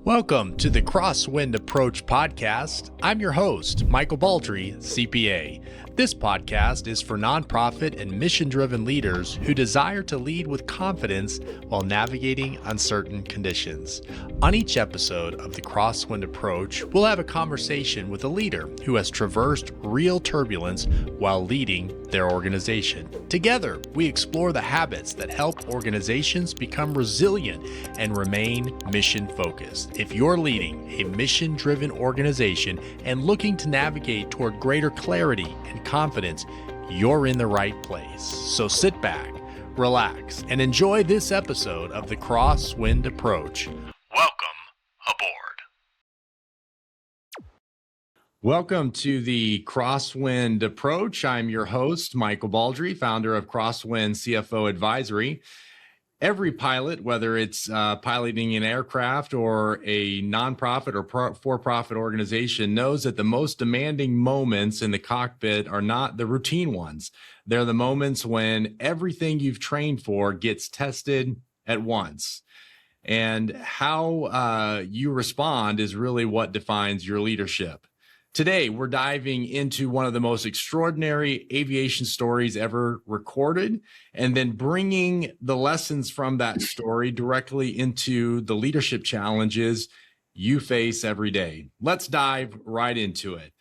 Welcome to the Crosswind Approach podcast. I'm your host, Michael Baldree, CPA. This podcast is for nonprofit and mission-driven leaders who desire to lead with confidence while navigating uncertain conditions. On each episode of the Crosswind Approach, we'll have a conversation with a leader who has traversed real turbulence while leading their organization. Together, we explore the habits that help organizations become resilient and remain mission-focused. If you're leading a mission-driven organization and looking to navigate toward greater clarity and confidence, you're in the right place. So sit back, relax, and enjoy this episode of the Crosswind Approach. Welcome aboard. Welcome to the Crosswind Approach. I'm your host, Michael Baldree, founder of Crosswind CFO Advisory. Every pilot, whether it's piloting an aircraft or a nonprofit or for-profit organization, knows that the most demanding moments in the cockpit are not the routine ones. They're the moments when everything you've trained for gets tested at once. And how you respond is really what defines your leadership. Today, we're diving into one of the most extraordinary aviation stories ever recorded, and then bringing the lessons from that story directly into the leadership challenges you face every day. Let's dive right into it.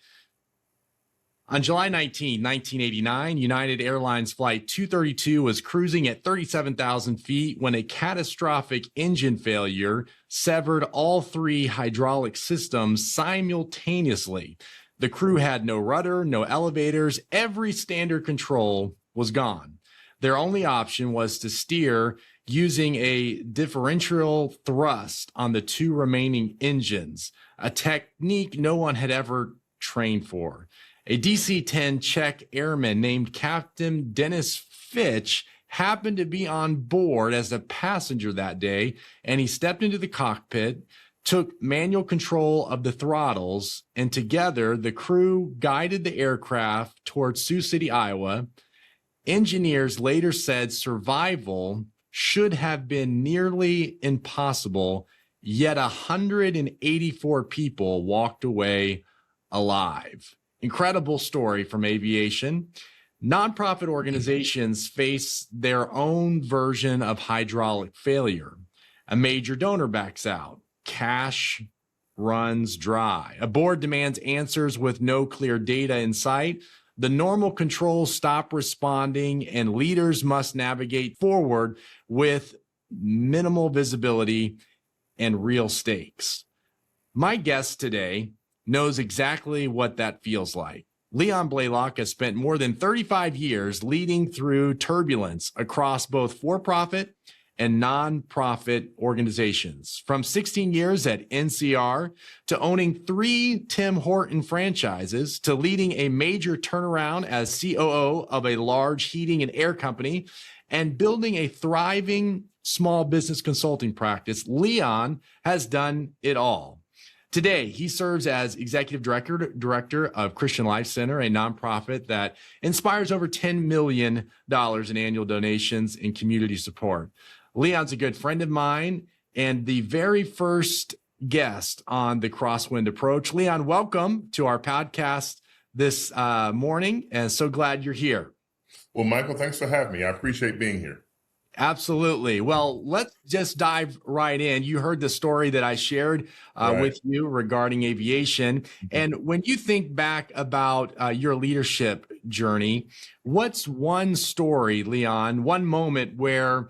On July 19, 1989, United Airlines Flight 232 was cruising at 37,000 feet when a catastrophic engine failure severed all three hydraulic systems simultaneously. The crew had no rudder, no elevators. Every standard control was gone. Their only option was to steer using a differential thrust on the two remaining engines, a technique no one had ever trained for. A DC-10 Czech airman named Captain Dennis Fitch happened to be on board as a passenger that day, and he stepped into the cockpit, took manual control of the throttles, and together the crew guided the aircraft towards Sioux City, Iowa. Engineers later said survival should have been nearly impossible, yet 184 people walked away alive. Incredible story from aviation. Nonprofit organizations face their own version of hydraulic failure. A major donor backs out. Cash runs dry. A board demands answers with no clear data in sight. The normal controls stop responding, and leaders must navigate forward with minimal visibility and real stakes. My guest today knows exactly what that feels like. Leon Blaylock has spent more than 35 years leading through turbulence across both for-profit and non-profit organizations. From 16 years at NCR to owning 3 Tim Horton franchises to leading a major turnaround as COO of a large heating and air company and building a thriving small business consulting practice, Leon has done it all. Today, he serves as executive director of Christian Life Center, a nonprofit that inspires over $10 million in annual donations and community support. Leon's a good friend of mine and the very first guest on the Crosswind Approach. Leon, welcome to our podcast this morning, and so glad you're here. Well, Michael, thanks for having me. I appreciate being here. Absolutely. Well, let's just dive right in. You heard the story that I shared with you regarding aviation. And when you think back about your leadership journey, what's one story, Leon, one moment where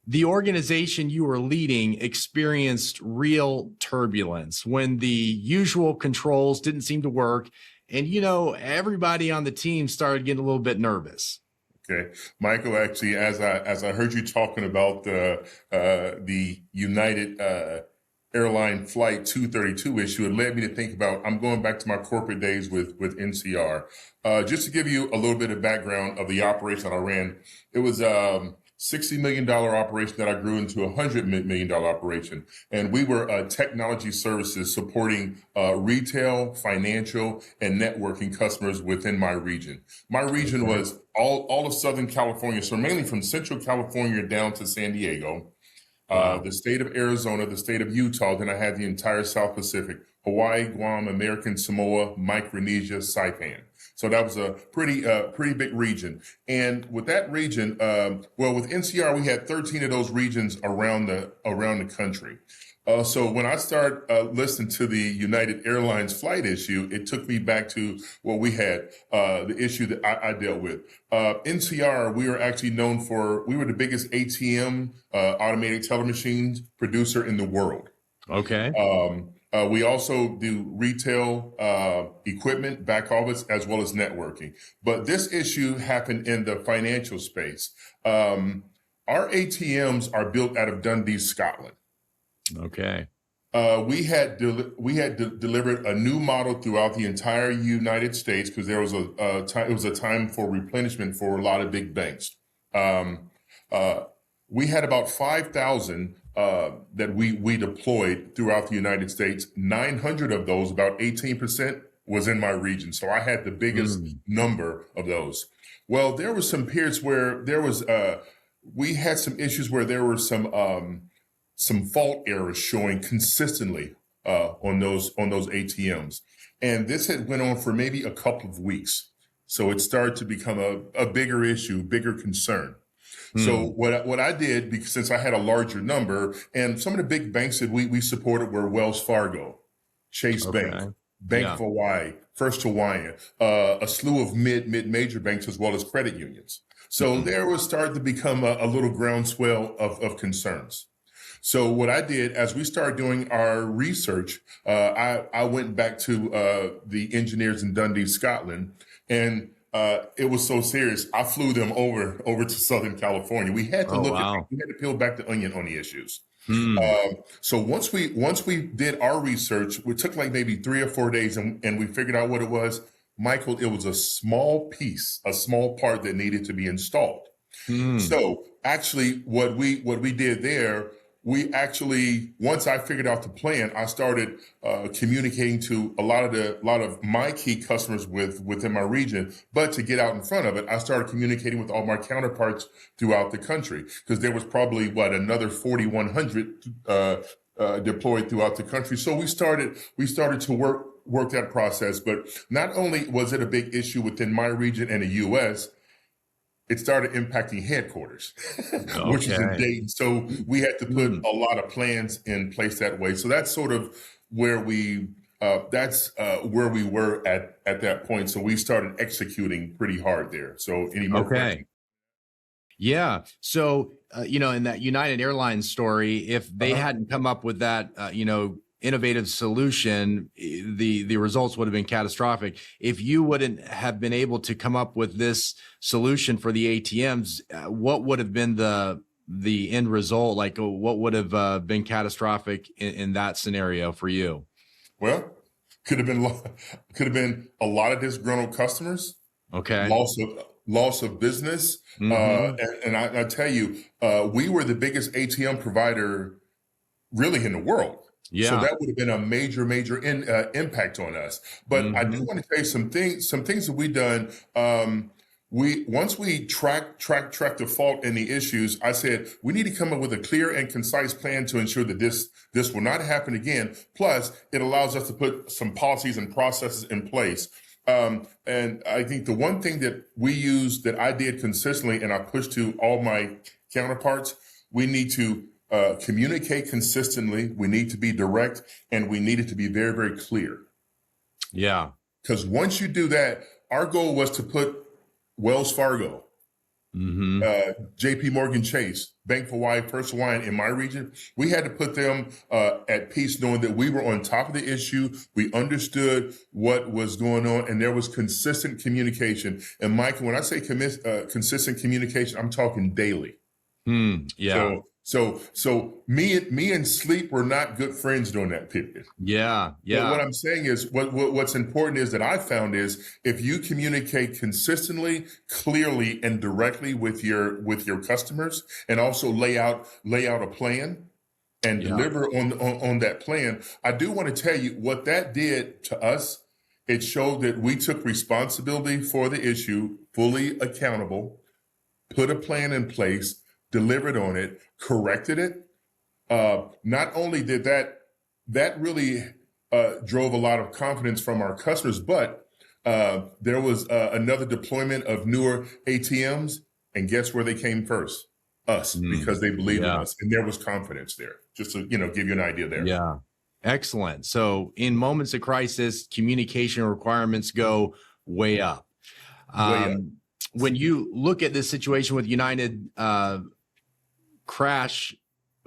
the organization you were leading experienced real turbulence, when the usual controls didn't seem to work and, everybody on the team started getting a little bit nervous? Okay, Michael, actually, as I heard you talking about the United Airline Flight 232 issue, it led me to think about, I'm going back to my corporate days with NCR. Just to give you a little bit of background of the operation that I ran, it was $60 million operation that I grew into a $100 million operation. And we were technology services supporting retail, financial, and networking customers within my region. My region was all of Southern California, so mainly from Central California down to San Diego. Wow. the state of Arizona, the state of Utah, then I had the entire South Pacific, Hawaii, Guam, American Samoa, Micronesia, Saipan. So that was a pretty big region. And with that region, with NCR, we had 13 of those regions around the country. So when I start listening to the United Airlines flight issue, it took me back to what we had, the issue that I dealt with. NCR, we were actually known we were the biggest ATM, automated teller machines producer in the world. Okay. We also do retail equipment, back office, as well as networking. But this issue happened in the financial space. Our ATMs are built out of Dundee, Scotland. Okay. We had delivered a new model throughout the entire United States because there was it was a time for replenishment for a lot of big banks. We had about 5,000 that we deployed throughout the United States. 900 of those, about 18%, was in my region. So I had the biggest number of those. Well, there were some periods where we had some issues where there were some fault errors showing consistently on those ATMs. And this had went on for maybe a couple of weeks. So it started to become a bigger issue, bigger concern. So what I did, because since I had a larger number, and some of the big banks that we supported were Wells Fargo, Chase Bank, Bank of Hawaii, First Hawaiian, a slew of mid-major banks, as well as credit unions. So there was started to become a little groundswell of concerns. So what I did, as we started doing our research, I went back to the engineers in Dundee, Scotland, and it was so serious. I flew them over to Southern California. We had to we had to peel back the onion on the issues. So once we did our research, it took like maybe 3 or 4 days, and we figured out what it was. Michael, it was a small piece, a small part that needed to be installed. So actually, what we did there, we actually, once I figured out the plan, I started communicating to a lot of my key customers within my region. But to get out in front of it, I started communicating with all my counterparts throughout the country, because there was probably another 4,100 deployed throughout the country. So we started to work that process. But not only was it a big issue within my region and the U.S., it started impacting headquarters, which is in Dayton. So we had to put a lot of plans in place that way. So that's sort of where we were at that point. So we started executing pretty hard there. So any more questions? Yeah. So, in that United Airlines story, if they hadn't come up with that, innovative solution, the results would have been catastrophic. If you wouldn't have been able to come up with this solution for the ATMs, what would have been the end result? Like, what would have been catastrophic in that scenario for you? Well, could have been a lot of disgruntled customers. Okay. Loss of business. And I tell you, we were the biggest ATM provider really in the world. Yeah. So that would have been a major impact on us. But I do want to tell you some things that we done. Once we track the fault and the issues, I said we need to come up with a clear and concise plan to ensure that this will not happen again. Plus, it allows us to put some policies and processes in place. And I think the one thing that we use that I did consistently, and I pushed to all my counterparts, we need to communicate consistently. We need to be direct, and we need it to be very, very clear. Yeah. Because once you do that, our goal was to put Wells Fargo, JP Morgan Chase, Bank of Hawaii, First Hawaiian in my region. We had to put them at peace, knowing that we were on top of the issue. We understood what was going on, and there was consistent communication. And Michael, when I say consistent communication, I'm talking daily. Yeah. So me and sleep were not good friends during that period. Yeah. But what I'm saying is what's important is that I found is if you communicate consistently, clearly, and directly with your customers, and also lay out a plan and deliver on that plan. I do want to tell you what that did to us. It showed that we took responsibility for the issue, fully accountable, put a plan in place, delivered on it, corrected it, Not only did that really drove a lot of confidence from our customers, but there was another deployment of newer ATMs, and guess where they came first? Us, because they believed in Yeah. us, and there was confidence there. Just to give you an idea there. Yeah. Excellent. So in moments of crisis, communication requirements go way up. Way up. When you look at this situation with United crash,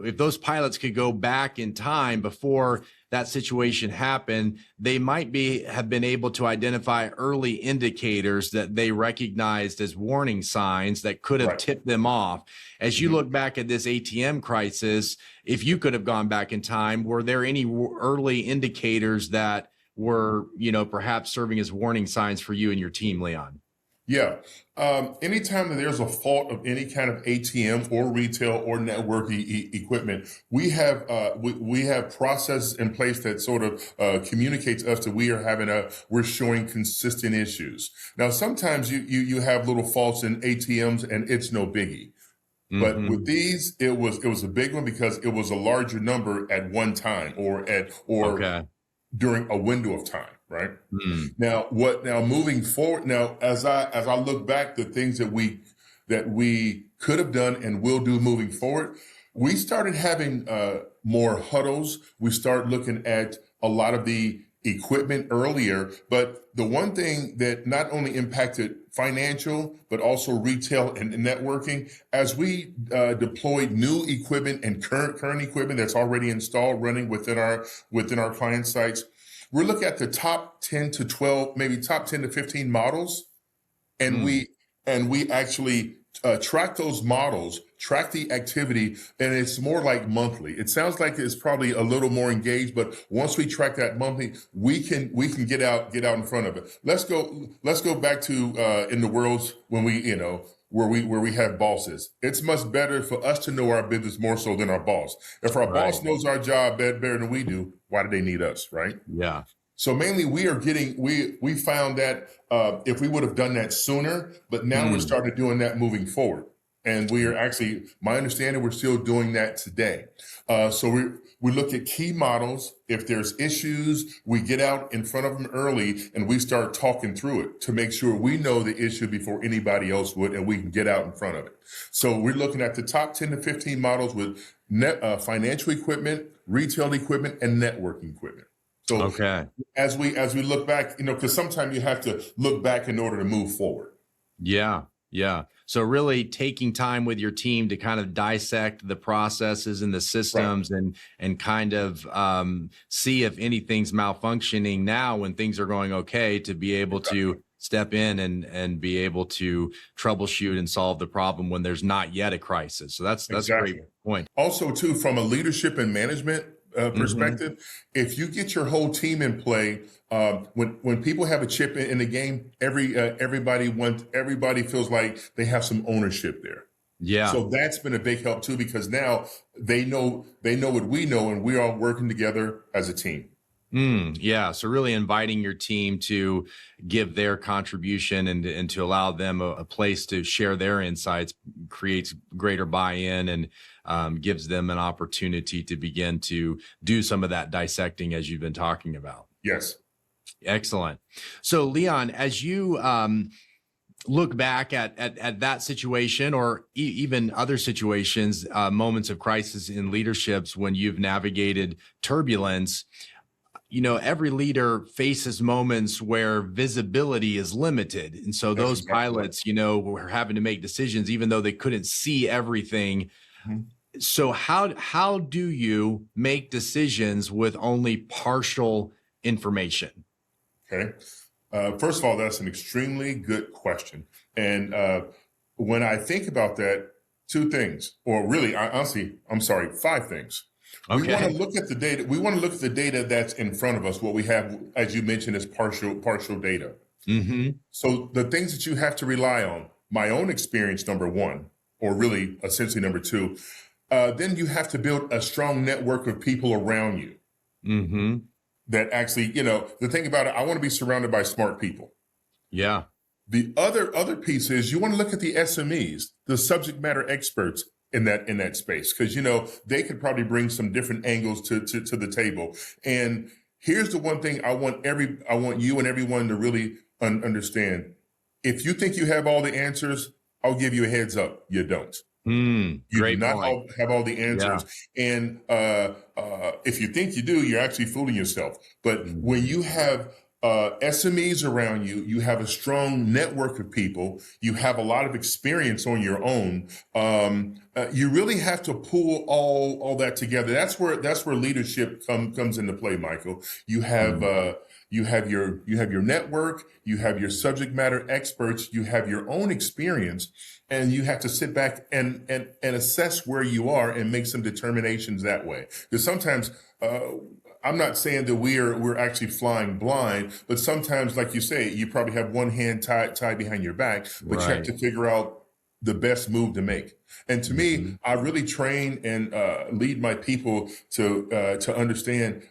if those pilots could go back in time before that situation happened, they might have been able to identify early indicators that they recognized as warning signs that could have tipped them off. As you look back at this ATM crisis, if you could have gone back in time, were there any early indicators that were, perhaps serving as warning signs for you and your team, Leon? Yeah. Anytime that there's a fault of any kind of ATM or retail or network equipment, we have processes in place that sort of communicates us that we're showing consistent issues. Now, sometimes you have little faults in ATMs and it's no biggie. But with these, it was a big one because it was a larger number at one time or during a window of time, right? Now moving forward, as I look back, the things that we could have done and will do moving forward, we started having more huddles. We started looking at a lot of the equipment earlier, but the one thing that not only impacted financial, but also retail and networking, as we deployed new equipment and current equipment that's already installed running within our client sites, we're looking at the top 10 to 12, maybe top 10 to 15 models, and we actually track those models, track the activity, and it's more like monthly. It sounds like it's probably a little more engaged, but once we track that monthly, we can get out in front of it. Let's go back to in the worlds when where we have bosses. It's much better for us to know our business more so than our boss. If our boss knows our job better than we do, why do they need us, right? Yeah. So mainly we found that if we would have done that sooner, but now we're starting doing that moving forward. And we are actually, my understanding, we're still doing that today. So we look at key models. If there's issues, we get out in front of them early and we start talking through it to make sure we know the issue before anybody else would, and we can get out in front of it. So we're looking at the top 10 to 15 models with financial equipment, retail equipment, and networking equipment. So as we look back, because sometimes you have to look back in order to move forward. Yeah. Yeah. So really taking time with your team to kind of dissect the processes and the systems and kind of see if anything's malfunctioning now when things are going okay, to be able to step in and be able to troubleshoot and solve the problem when there's not yet a crisis. So that's a great point. Also, too, from a leadership and management perspective, if you get your whole team in play, when people have a chip in the game, everybody feels like they have some ownership there. Yeah. So that's been a big help too, because now they know what we know, and we are working together as a team. Yeah. So really inviting your team to give their contribution and to allow them a place to share their insights creates greater buy-in and gives them an opportunity to begin to do some of that dissecting as you've been talking about. Yes. Excellent. So Leon, as you look back at that situation or even other situations, moments of crisis in leaderships when you've navigated turbulence, every leader faces moments where visibility is limited. And so those pilots, were having to make decisions even though they couldn't see everything. So how do you make decisions with only partial information? Okay. First of all, that's an extremely good question. And when I think about that, two things, or really, five things. Okay. We want to look at the data. We want to look at the data that's in front of us. What we have, as you mentioned, is partial data. So the things that you have to rely on, my own experience, number one, or really essentially number two, then you have to build a strong network of people around you. That actually, the thing about it, I want to be surrounded by smart people. Yeah. The other piece is you want to look at the SMEs, the subject matter experts in that space, because they could probably bring some different angles to the table. And here's the one thing I want you and everyone to really understand. If you think you have all the answers, I'll give you a heads up. You don't. You do not have all the answers. Yeah. And if you think you do, you're actually fooling yourself. But when you have SMEs around you, you have a strong network of people, you have a lot of experience on your own, you really have to pull all that together. That's where leadership comes into play, Michael. You have your network, you have your subject matter experts, you have your own experience, and you have to sit back and assess where you are and make some determinations that way. Because sometimes I'm not saying that we're actually flying blind, but sometimes, like you say, you probably have one hand tied behind your back, but you have to figure out the best move to make. And to me, I really train and lead my people to understand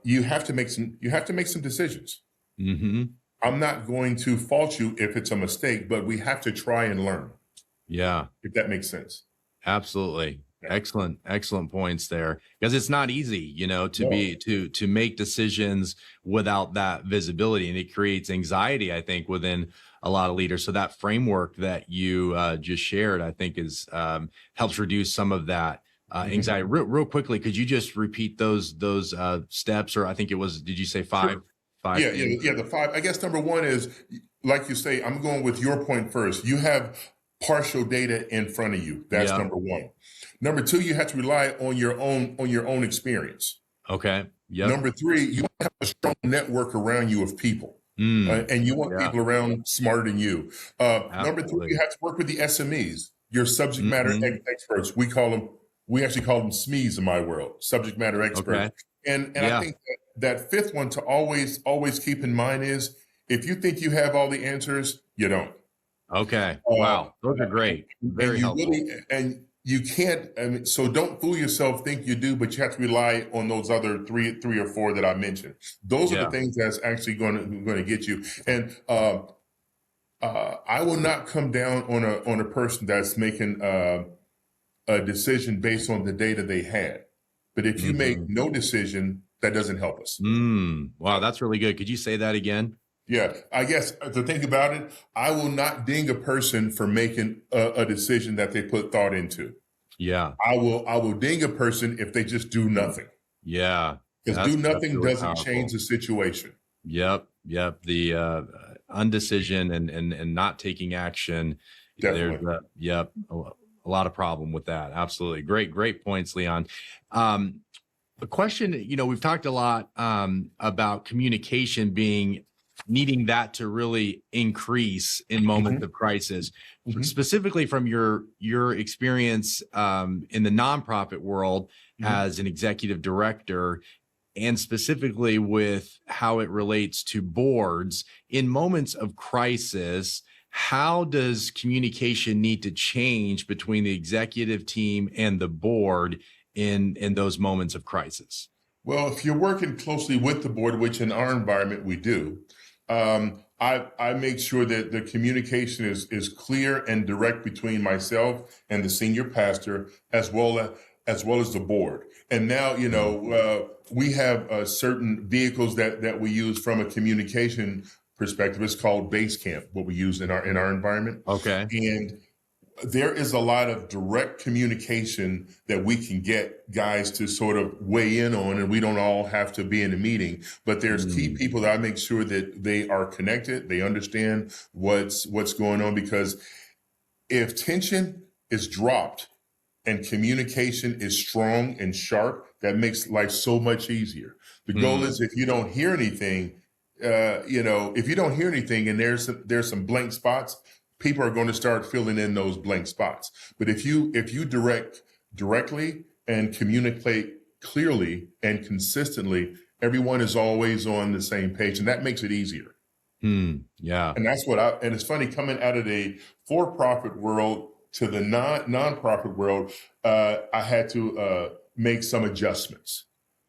you have to make some decisions. I'm not going to fault you if it's a mistake, but we have to try and learn. Yeah, if that makes sense. Absolutely. Excellent points there, because it's not easy, to make decisions without that visibility, and it creates anxiety, I think, within a lot of leaders. So that framework that you just shared, I think, is helps reduce some of that anxiety. Real quickly, could you just repeat those steps, or I think it was, did you say five? Sure. Five. Yeah, the five. I guess number one is, like you say, I'm going with your point first. You have partial data in front of you. That's number one. Number two, you have to rely on your own experience. Okay. Yeah. Number three, you have a strong network around you of people, and you want people around smarter than you. Number three, you have to work with the SMEs, your subject matter experts. We actually call them SMEs in my world, subject matter experts. Okay. And I think that fifth one to always keep in mind is, if you think you have all the answers, you don't. Okay. Wow. Those are great. Very helpful. You can't, so don't fool yourself, think you do, but you have to rely on those other three or four that I mentioned. Those are the things that's actually going to get you. And I will not come down on a person that's making a decision based on the data they had. But if you make no decision, that doesn't help us. Wow, that's really good. Could you say that again? Yeah, I guess to think about it, I will not ding a person for making a decision that they put thought into. Yeah. I will ding a person if they just do nothing. Yeah. Because do nothing really doesn't change the situation. Yep. The undecision and not taking action. Definitely. There's a lot of problem with that. Absolutely. Great points, Leon. A question, we've talked a lot about communication needing that to really increase in moments of crisis, specifically from your experience in the nonprofit world as an executive director, and specifically with how it relates to boards in moments of crisis. How does communication need to change between the executive team and the board in those moments of crisis? Well, if you're working closely with the board, which in our environment we do, I make sure that the communication is clear and direct between myself and the senior pastor, as well as the board. And now, we have certain vehicles that we use from a communication perspective. It's called Basecamp, what we use in our environment. Okay. And there is a lot of direct communication that we can get guys to sort of weigh in on, and we don't all have to be in a meeting, but there's key people that I make sure that they are connected, they understand what's going on, because if tension is dropped and communication is strong and sharp, that makes life so much easier. The goal is, if you don't hear anything, and there's some blank spots, people are going to start filling in those blank spots. But if you direct directly and communicate clearly and consistently, everyone is always on the same page, and that makes it easier. Yeah. And that's and it's funny, coming out of the for-profit world to the non-profit world, I had to make some adjustments.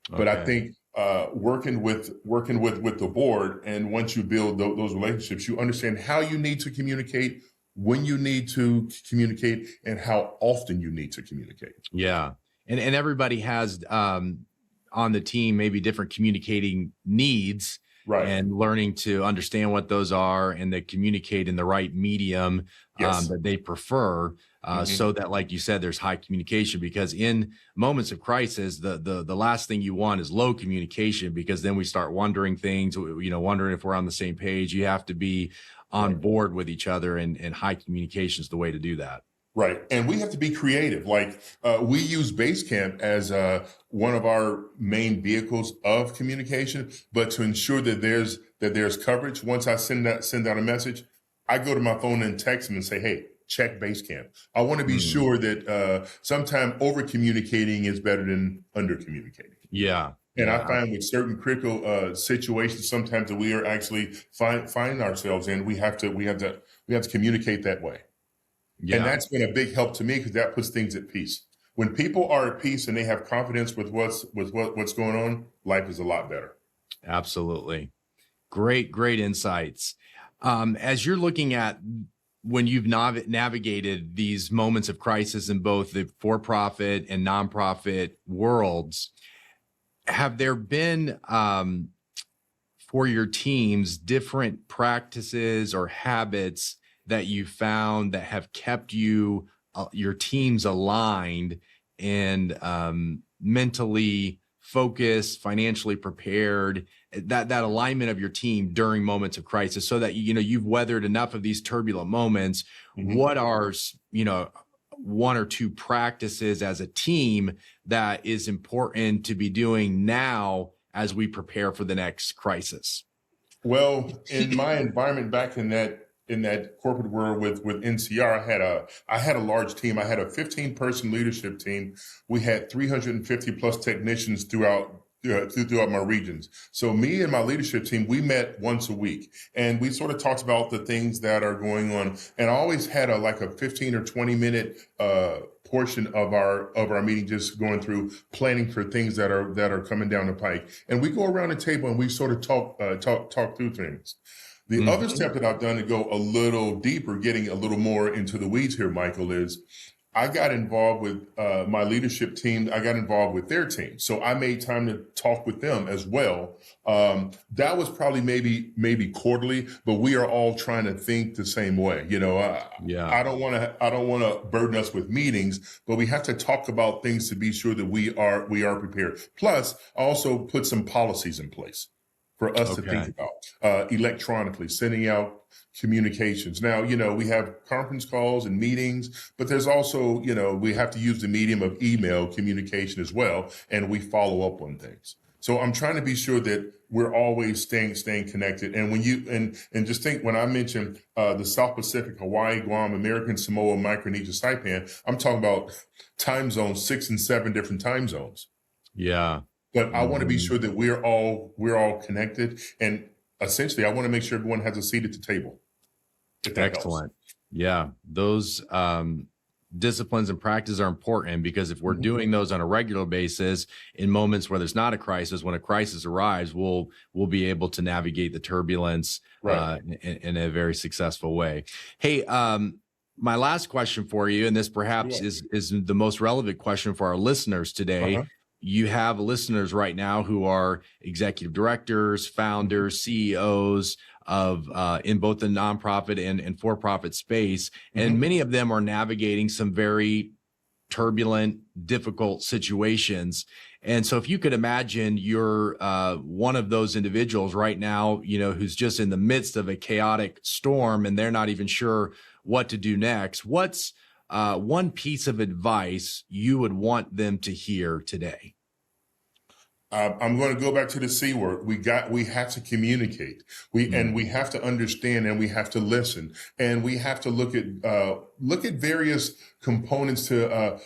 Okay. But I think working with the board, and once you build those relationships, you understand how you need to communicate, when you need to communicate, and how often you need to communicate. Yeah. And everybody has on the team maybe different communicating needs, Right. and learning to understand what those are and that communicate in the right medium Yes. that they prefer, so that, like you said, there's high communication, because in moments of crisis, the last thing you want is low communication, because then we start wondering things, wondering if we're on the same page. You have to be on board with each other, and high communication is the way to do that. Right. And we have to be creative. Like we use Basecamp as one of our main vehicles of communication, but to ensure that there's coverage, once I send out a message, I go to my phone and text them and say, hey, check Basecamp. I want to be sure that sometimes over communicating is better than under communicating. Yeah. And I find with certain critical situations, sometimes that we are actually finding ourselves in, we have to communicate that way. Yeah. And that's been a big help to me, because that puts things at peace. When people are at peace and they have confidence with what's going on, life is a lot better. Absolutely. Great insights. As you're looking at when you've navigated these moments of crisis in both the for-profit and nonprofit worlds, have there been for your teams different practices or habits that you found that have kept your teams aligned and mentally focused, financially prepared, that alignment of your team during moments of crisis, so that you've weathered enough of these turbulent moments? What are one or two practices as a team that is important to be doing now as we prepare for the next crisis? Well, in my environment back in that corporate world with NCR, I had a large team. I had a 15-person leadership team. We had 350 plus technicians throughout my regions. So me and my leadership team, we met once a week, and we sort of talked about the things that are going on. And I always had a 15 or 20 minute portion of our meeting, just going through planning for things that are coming down the pike. And we go around the table and we sort of talk through things. The other step that I've done to go a little deeper, getting a little more into the weeds here, Michael, is I got involved with my leadership team. I got involved with their team. So I made time to talk with them as well. That was probably maybe quarterly, but we are all trying to think the same way. I don't want to burden us with meetings, but we have to talk about things to be sure that we are prepared. Plus, I also put some policies in place for us to think about electronically, sending out communications. Now, we have conference calls and meetings, but there's also, we have to use the medium of email communication as well, and we follow up on things. So I'm trying to be sure that we're always staying connected. And when and just think, when I mentioned the South Pacific, Hawaii, Guam, American Samoa, Micronesia, Saipan, I'm talking about time zones, 6 and 7 different time zones. Yeah. But I want to be sure that we're all connected, and essentially, I want to make sure everyone has a seat at the table. Excellent. Yeah, those disciplines and practices are important, because if we're doing those on a regular basis in moments where there's not a crisis, when a crisis arrives, we'll be able to navigate the turbulence in a very successful way. Hey, my last question for you, and this perhaps is the most relevant question for our listeners today. You have listeners right now who are executive directors, founders, CEOs of in both the nonprofit and for-profit space, and many of them are navigating some very turbulent, difficult situations. And so, if you could imagine you're one of those individuals right now, who's just in the midst of a chaotic storm, and they're not even sure what to do next, what's one piece of advice you would want them to hear today? I'm going to go back to the C word. We have to communicate. And we have to understand, and we have to listen, and we have to look at various components to,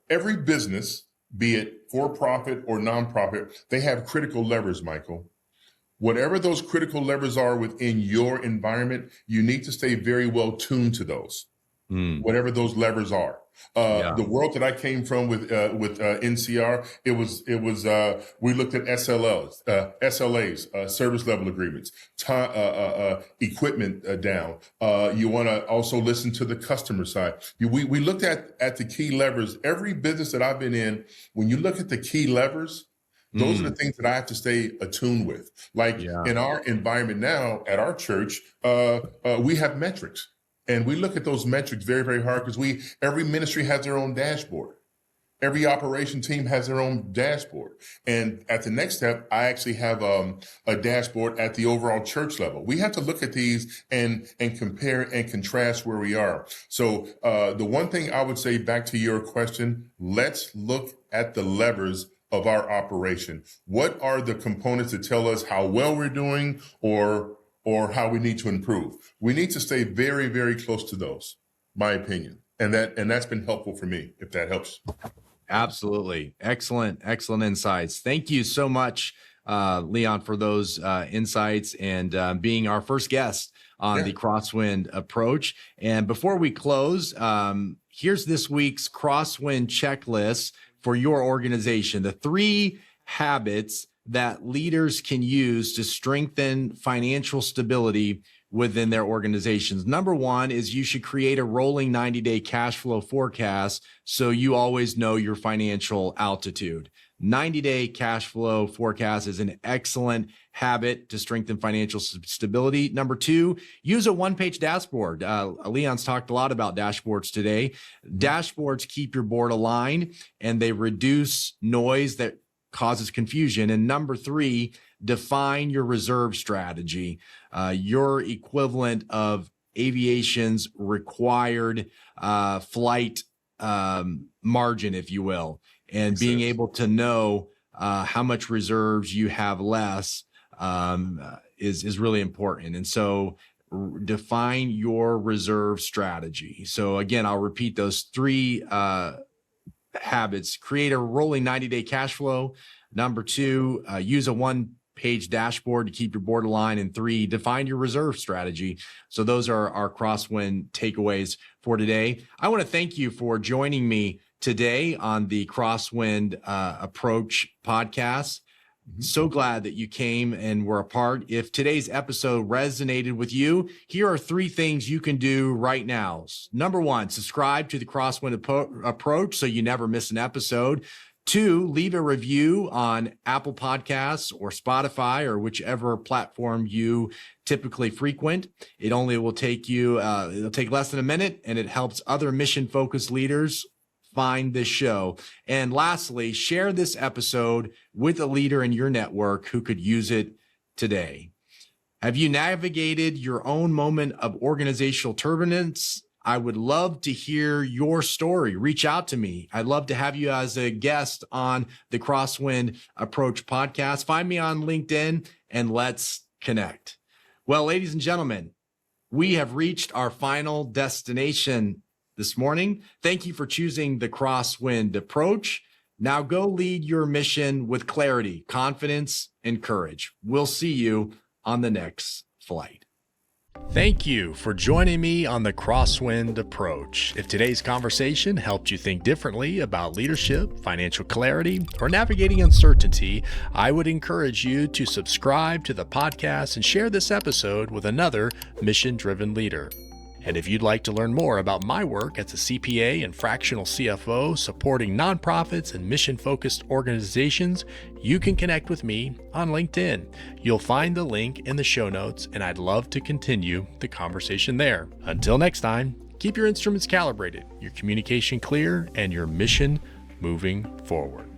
every business, be it for profit or nonprofit, they have critical levers, Michael. Whatever those critical levers are within your environment, you need to stay very well tuned to those. whatever those levers are. The world that I came from with NCR, we looked at SLAs, service level agreements, equipment down. You want to also listen to the customer side. We looked at the key levers. Every business that I've been in, when you look at the key levers, those are the things that I have to stay attuned with. Like in our environment now at our church, we have metrics. And we look at those metrics very, very hard because every ministry has their own dashboard. Every operation team has their own dashboard. And at the next step, I actually have a dashboard at the overall church level. We have to look at these and compare and contrast where we are. So the one thing I would say back to your question, let's look at the levers of our operation. What are the components that tell us how well we're doing or how we need to improve? We need to stay very, very close to those, my opinion. And that's been helpful for me, if that helps. Absolutely. Excellent insights. Thank you so much, Leon, for those insights and being our first guest on the Crosswind Approach. And before we close, here's this week's Crosswind Checklist for your organization. The 3 habits that leaders can use to strengthen financial stability within their organizations. Number 1 is you should create a rolling 90-day cash flow forecast so you always know your financial altitude. 90-day cash flow forecast is an excellent habit to strengthen financial stability. Number 2, use a one-page dashboard. Leon's talked a lot about dashboards today. Dashboards keep your board aligned and they reduce noise that causes confusion. And number 3, define your reserve strategy, your equivalent of aviation's required flight margin, if you will, and being able to know how much reserves you have less is really important. And so define your reserve strategy. So again, I'll repeat those 3 habits. Create a rolling 90-day cash flow. Number 2, use a one-page dashboard to keep your board aligned. And 3, define your reserve strategy. So those are our Crosswind takeaways for today. I want to thank you for joining me today on the Crosswind Approach podcast. So glad that you came and were a part. If today's episode resonated with you, here are 3 things you can do right now. Number 1, subscribe to the Crosswind Approach so you never miss an episode. 2, leave a review on Apple Podcasts or Spotify or whichever platform you typically frequent. It only will take you, it'll take less than a minute, and it helps other mission-focused leaders find this show. And lastly, share this episode with a leader in your network who could use it today. Have you navigated your own moment of organizational turbulence? I would love to hear your story. Reach out to me. I'd love to have you as a guest on the Crosswind Approach podcast. Find me on LinkedIn and let's connect. Well, ladies and gentlemen, we have reached our final destination this morning. Thank you for choosing the Crosswind Approach. Now go lead your mission with clarity, confidence, and courage. We'll see you on the next flight. Thank you for joining me on the Crosswind Approach. If today's conversation helped you think differently about leadership, financial clarity, or navigating uncertainty, I would encourage you to subscribe to the podcast and share this episode with another mission-driven leader. And if you'd like to learn more about my work as a CPA and fractional CFO supporting nonprofits and mission-focused organizations, you can connect with me on LinkedIn. You'll find the link in the show notes, and I'd love to continue the conversation there. Until next time, keep your instruments calibrated, your communication clear, and your mission moving forward.